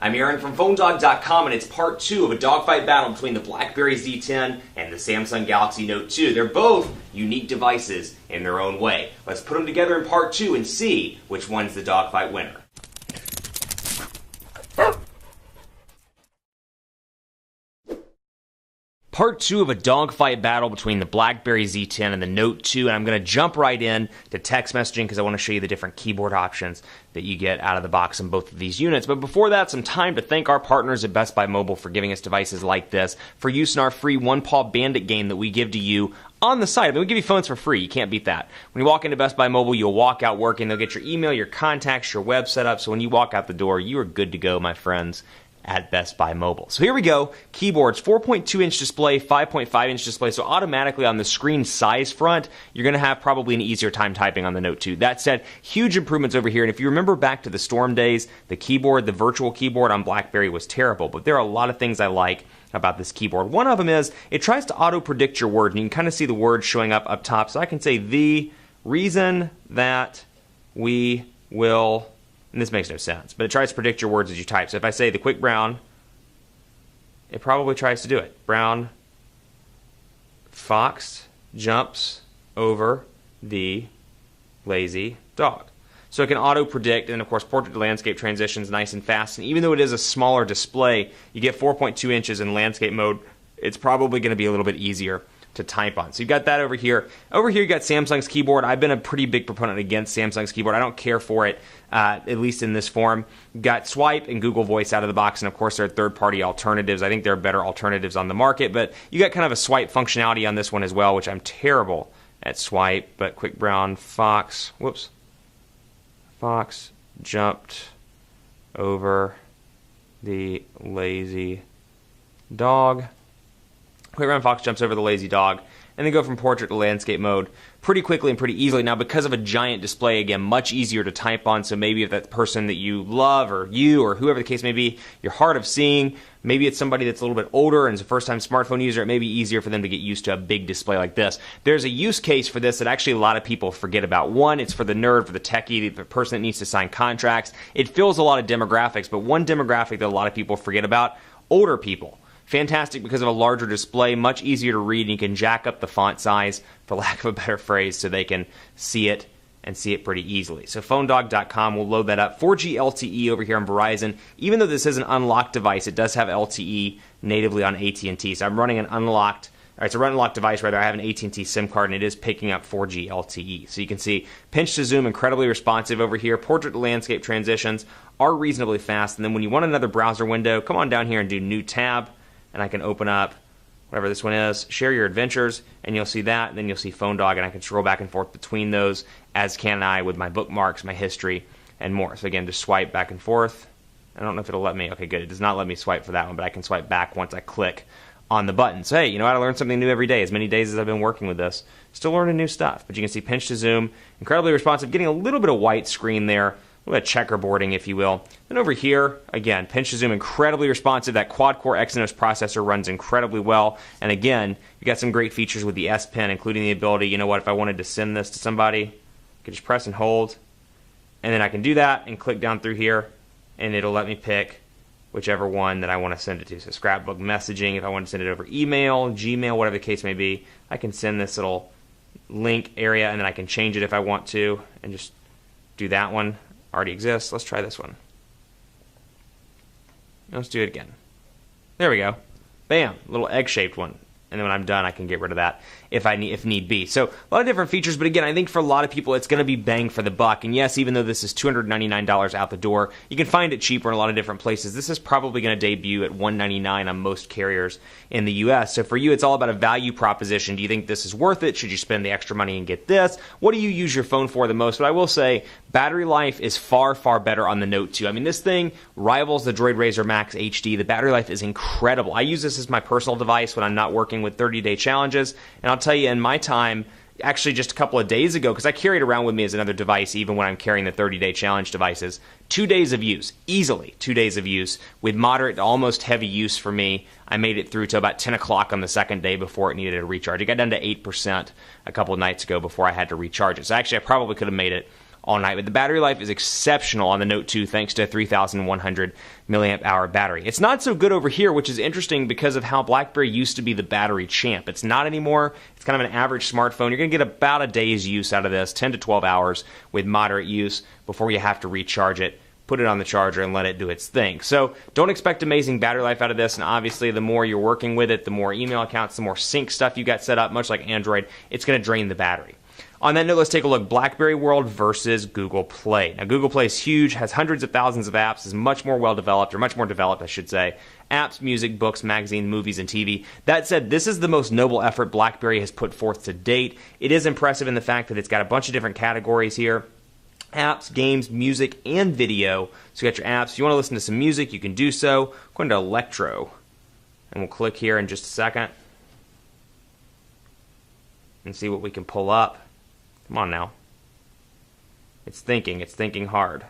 I'm Aaron from PhoneDog.com, and it's part 2 of a dogfight battle between the BlackBerry Z10 and the Samsung Galaxy Note 2. They're both unique devices in their own way. Let's put them together in part 2 and see which one's the dogfight winner. Part 2 of a dogfight battle between the BlackBerry Z10 and the Note 2, and I'm going to jump right in to text messaging because I want to show you the different keyboard options that you get out of the box in both of these units. But before that, some time to thank our partners at Best Buy Mobile for giving us devices like this for use in our free One Paw Bandit game that we give to you on the site. I mean, we give you phones for free. You can't beat that. When you walk into Best Buy Mobile, you'll walk out working. They'll get your email, your contacts, your web set up. So when you walk out the door, you are good to go, my friends, at Best Buy Mobile. So here we go. Keyboards, 4.2-inch display, 5.5-inch display. So automatically on the screen size front, you're going to have probably an easier time typing on the Note 2. That said, huge improvements over here. And if you remember back to the Storm days, the keyboard, the virtual keyboard on BlackBerry was terrible. But there are a lot of things I like about this keyboard. One of them is it tries to auto-predict your word. And you can kind of see the words showing up top. So I can say the reason that we will... And this makes no sense, but it tries to predict your words as you type. So if I say the quick brown, it probably tries to do it. Brown fox jumps over the lazy dog. So it can auto-predict, and of course portrait to landscape transitions nice and fast. And even though it is a smaller display, you get 4.2 inches in landscape mode, it's probably going to be a little bit easier to type on. So you've got that over here. Over here you got Samsung's keyboard. I've been a pretty big proponent against Samsung's keyboard. I don't care for it, at least in this form. You've got Swipe and Google Voice out of the box, and of course there are third-party alternatives. I think there are better alternatives on the market, but you got kind of a swipe functionality on this one as well, which I'm terrible at swipe. But quick brown fox, fox jumped over the lazy dog. Quick brown fox jumps over the lazy dog, and then go from portrait to landscape mode pretty quickly and pretty easily. Now, because of a giant display, again, much easier to type on, so maybe if that person that you love, or you, or whoever the case may be, you're hard of seeing, maybe it's somebody that's a little bit older and is a first-time smartphone user, it may be easier for them to get used to a big display like this. There's a use case for this that actually a lot of people forget about. One, it's for the nerd, for the techie, the person that needs to sign contracts. It fills a lot of demographics, but one demographic that a lot of people forget about, older people. Fantastic because of a larger display, much easier to read, and you can jack up the font size, for lack of a better phrase, so they can see it and see it pretty easily. So PhoneDog.com will load that up. 4G LTE over here on Verizon. Even though this is an unlocked device, it does have LTE natively on AT&T. So I'm running an unlocked, it's a unlocked device rather. I have an AT&T SIM card, and it is picking up 4G LTE. So you can see pinch to zoom, incredibly responsive over here. Portrait to landscape transitions are reasonably fast. And then when you want another browser window, come on down here and do New Tab. And I can open up whatever this one is, Share Your Adventures, and you'll see that, and then you'll see Phone Dog, and I can scroll back and forth between those, as can I with my bookmarks, my history, and more. So again, just swipe back and forth. I don't know if it'll let me. Okay, good. It does not let me swipe for that one, but I can swipe back once I click on the button. So hey, you know how to learn something new every day. As many days as I've been working with this, still learning new stuff. But you can see pinch to zoom, incredibly responsive, getting a little bit of white screen there, a little bit of checkerboarding, if you will. Then over here, again, pinch to zoom, incredibly responsive. That quad-core Exynos processor runs incredibly well. And again, you got some great features with the S Pen, including the ability, you know what, if I wanted to send this to somebody, I could just press and hold, and then I can do that and click down through here, and it'll let me pick whichever one that I want to send it to. So scrapbook messaging, if I want to send it over email, Gmail, whatever the case may be, I can send this little link area, and then I can change it if I want to, and just do that one. Already exists. Let's try this one. Let's do it again. There we go. Bam, little egg-shaped one. And then when I'm done, I can get rid of that if need be. So a lot of different features, but again, I think for a lot of people, it's going to be bang for the buck. And yes, even though this is $299 out the door, you can find it cheaper in a lot of different places. This is probably going to debut at $199 on most carriers in the U.S. So for you, it's all about a value proposition. Do you think this is worth it? Should you spend the extra money and get this? What do you use your phone for the most? But I will say, battery life is far, far better on the Note 2. I mean, this thing rivals the Droid Razr Max HD. The battery life is incredible. I use this as my personal device when I'm not working with 30-day challenges. And I'll tell you, in my time, actually just a couple of days ago, because I carry it around with me as another device even when I'm carrying the 30-day challenge devices, 2 days of use, easily 2 days of use, with moderate to almost heavy use for me. I made it through to about 10 o'clock on the second day before it needed a recharge. It got down to 8% a couple of nights ago before I had to recharge it. So actually, I probably could have made it all night. But the battery life is exceptional on the Note 2 thanks to a 3,100 milliamp hour battery. It's not so good over here, which is interesting because of how BlackBerry used to be the battery champ. It's not anymore. It's kind of an average smartphone. You're going to get about a day's use out of this, 10 to 12 hours with moderate use before you have to recharge it, put it on the charger, and let it do its thing. So don't expect amazing battery life out of this, and obviously the more you're working with it, the more email accounts, the more sync stuff you got set up, much like Android, it's going to drain the battery. On that note, let's take a look. BlackBerry World versus Google Play. Now, Google Play is huge, has hundreds of thousands of apps, is much more well-developed, or much more developed, I should say. Apps, music, books, magazines, movies, and TV. That said, this is the most noble effort BlackBerry has put forth to date. It is impressive in the fact that it's got a bunch of different categories here. Apps, games, music, and video. So you got your apps. If you want to listen to some music, you can do so. Go into Electro, and we'll click here in just a second and see what we can pull up. Come on now. It's thinking hard.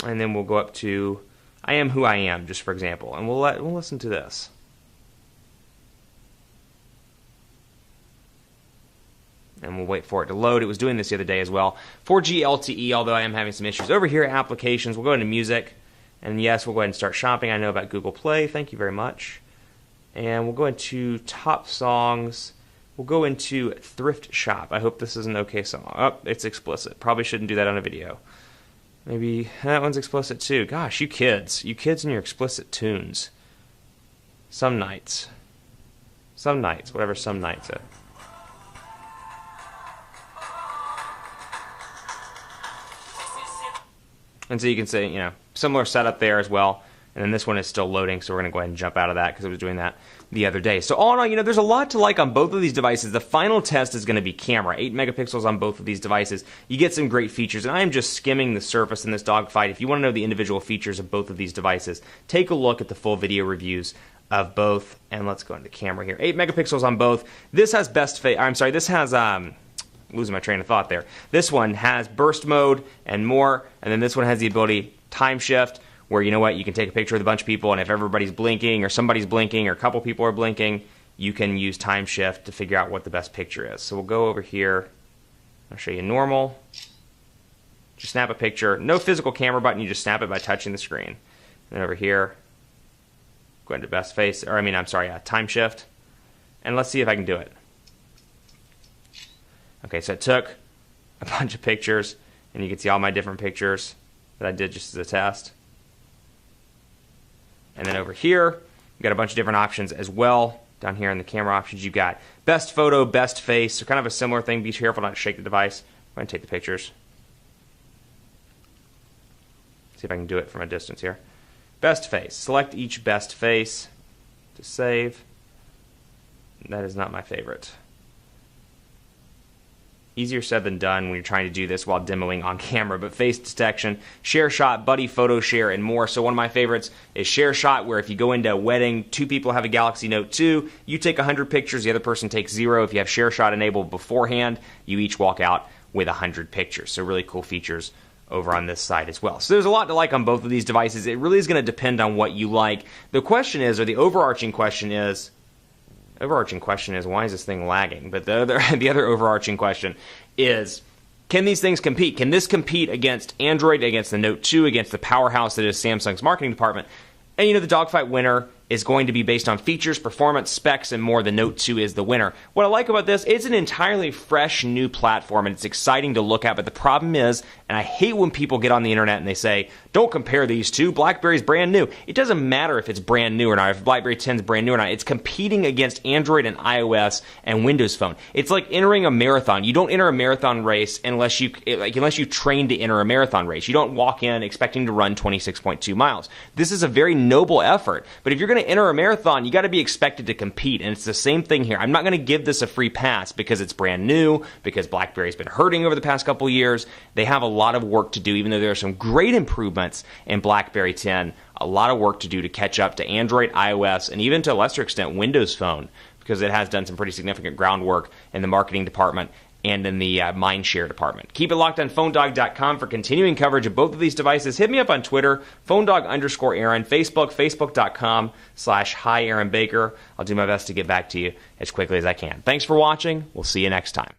And then we'll go up to I Am Who I Am, just for example, and we'll listen to this. And we'll wait for it to load. It was doing this the other day as well. 4G LTE, although I am having some issues. Over here, applications, we'll go into music. And yes, we'll go ahead and start shopping. I know about Google Play. Thank you very much. And we'll go into top songs. We'll go into thrift shop. I hope this is an okay song. Oh, it's explicit. Probably shouldn't do that on a video. Maybe that one's explicit too. Gosh, you kids and your explicit tunes. Some nights, whatever some nights are. And so you can see, similar setup there as well. And then this one is still loading, so we're going to go ahead and jump out of that because it was doing that the other day. So all in all, there's a lot to like on both of these devices. The final test is going to be camera. 8 megapixels on both of these devices. You get some great features, and I am just skimming the surface in this Dogfight. If you want to know the individual features of both of these devices, take a look at the full video reviews of both. And let's go into camera here. 8 megapixels on both. This has losing my train of thought there. This one has burst mode and more, and then this one has the ability time shift, where you can take a picture with a bunch of people, and if everybody's blinking or somebody's blinking or a couple people are blinking, you can use time shift to figure out what the best picture is. So we'll go over here. I'll show you normal. Just snap a picture. No physical camera button. You just snap it by touching the screen. And then over here, go into best face, time shift. And let's see if I can do it. Okay, so it took a bunch of pictures, and you can see all my different pictures that I did just as a test. And then over here, you got a bunch of different options as well. Down here in the camera options, you've got best photo, best face. So kind of a similar thing. Be careful not to shake the device. I'm going to take the pictures. See if I can do it from a distance here. Best face. Select each best face to save. That is not my favorite. Easier said than done when you're trying to do this while demoing on camera, but face detection, share shot, buddy photo share, and more. So one of my favorites is share shot, where if you go into a wedding, 2 people have a Galaxy Note 2, you take 100 pictures, the other person takes 0. If you have share shot enabled beforehand, you each walk out with 100 pictures. So really cool features over on this side as well. So there's a lot to like on both of these devices. It really is going to depend on what you like. The question is, or the overarching question is, why is this thing lagging? But the other overarching question is, can these things compete? Can this compete against Android, against the Note 2, against the powerhouse that is Samsung's marketing department? And the Dogfight winner is going to be based on features, performance, specs, and more. The Note 2 is the winner. What I like about this, it's an entirely fresh new platform, and it's exciting to look at, but the problem is, and I hate when people get on the internet and they say, don't compare these two, BlackBerry's brand new. It doesn't matter if it's brand new or not, if BlackBerry 10 is brand new or not. It's competing against Android and iOS and Windows Phone. It's like entering a marathon. You don't enter a marathon race unless you train to enter a marathon race. You don't walk in expecting to run 26.2 miles. This is a very noble effort, but if you're going to enter a marathon, you got to be expected to compete, and it's the same thing here. I'm not going to give this a free pass because it's brand new, because BlackBerry's been hurting over the past couple years. They have a lot of work to do, even though there are some great improvements in BlackBerry 10, a lot of work to do to catch up to Android, iOS, and even to a lesser extent Windows Phone, because it has done some pretty significant groundwork in the marketing department and in the mindshare department. Keep it locked on PhoneDog.com for continuing coverage of both of these devices. Hit me up on Twitter, PhoneDog_Aaron, Facebook, Facebook.com/HiAaronBaker. I'll do my best to get back to you as quickly as I can. Thanks for watching. We'll see you next time.